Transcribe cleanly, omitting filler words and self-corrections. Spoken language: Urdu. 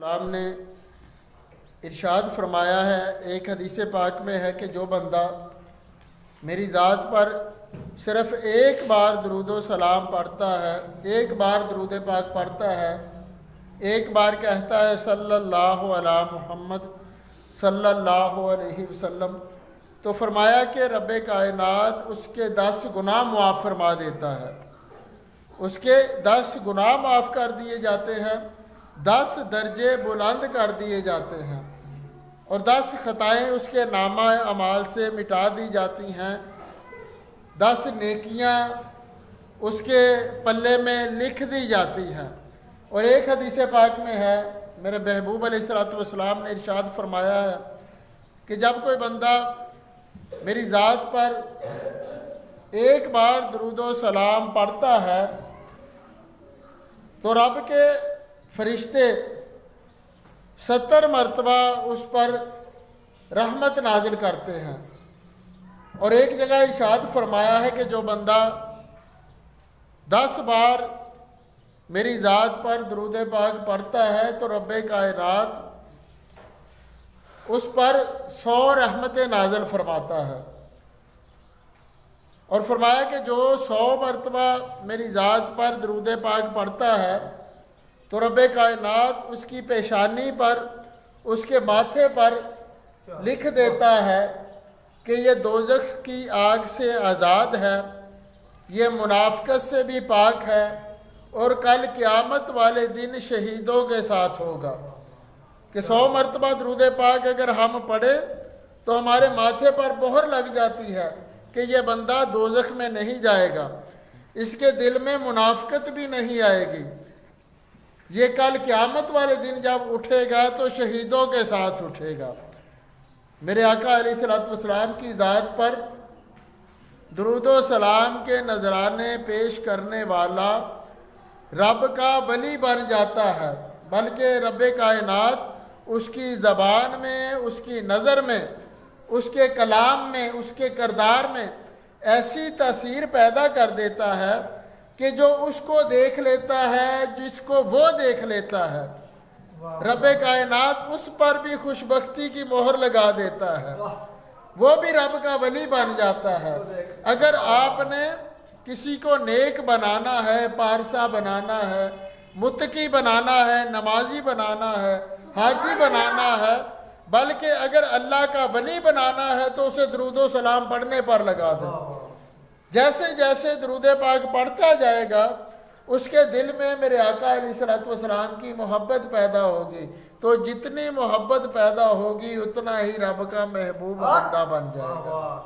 اسلام نے ارشاد فرمایا ہے، ایک حدیث پاک میں ہے کہ جو بندہ میری ذات پر صرف ایک بار درود و سلام پڑھتا ہے، ایک بار درود پاک پڑھتا ہے، ایک بار کہتا ہے صلی اللہ علی محمد صلی اللہ علیہ وسلم، تو فرمایا کہ رب کائنات اس کے 10 گناہ معاف فرما دیتا ہے، اس کے 10 گناہ معاف کر دیے جاتے ہیں، 10 درجے بلند کر دیے جاتے ہیں، اور 10 خطائیں اس کے نامہ اعمال سے مٹا دی جاتی ہیں، 10 نیکیاں اس کے پلے میں لکھ دی جاتی ہیں۔ اور ایک حدیث پاک میں ہے، میرے محبوب علیہ السلام نے ارشاد فرمایا ہے کہ جب کوئی بندہ میری ذات پر ایک بار درود و سلام پڑھتا ہے تو رب کے فرشتے 70 مرتبہ اس پر رحمت نازل کرتے ہیں۔ اور ایک جگہ ارشاد فرمایا ہے کہ جو بندہ 10 بار میری ذات پر درود پاک پڑھتا ہے تو رب کائنات اس پر 100 رحمتیں نازل فرماتا ہے، اور فرمایا کہ جو 100 مرتبہ میری ذات پر درود پاک پڑھتا ہے تو رب کائنات اس کی پیشانی پر، اس کے ماتھے پر لکھ دیتا ہے کہ یہ دوزخ کی آگ سے آزاد ہے، یہ منافقت سے بھی پاک ہے، اور کل قیامت والے دن شہیدوں کے ساتھ ہوگا۔ کہ 100 مرتبہ درود پاک اگر ہم پڑھیں تو ہمارے ماتھے پر مہر لگ جاتی ہے کہ یہ بندہ دوزخ میں نہیں جائے گا، اس کے دل میں منافقت بھی نہیں آئے گی، یہ کل قیامت والے دن جب اٹھے گا تو شہیدوں کے ساتھ اٹھے گا۔ میرے آقا علیہ السلام کی ذات پر درود و سلام کے نذرانے پیش کرنے والا رب کا ولی بن جاتا ہے، بلکہ رب کائنات اس کی زبان میں، اس کی نظر میں، اس کے کلام میں، اس کے کردار میں ایسی تاثیر پیدا کر دیتا ہے کہ جو اس کو دیکھ لیتا ہے، جس کو وہ دیکھ لیتا ہے، رب کائنات اس پر بھی خوشبختی کی مہر لگا دیتا ہے، وہ بھی رب کا ولی بن جاتا ہے۔ اگر آپ نے کسی کو نیک بنانا ہے، پارسا بنانا ہے، متقی بنانا ہے، نمازی بنانا ہے، حاجی بنانا ہے، بلکہ اگر اللہ کا ولی بنانا ہے تو اسے درود و سلام پڑھنے پر لگا دیں۔ جیسے جیسے درود پاک پڑھتا جائے گا اس کے دل میں میرے آقا علیہ السلام کی محبت پیدا ہوگی، تو جتنی محبت پیدا ہوگی اتنا ہی رب کا محبوب بندہ بن جائے گا۔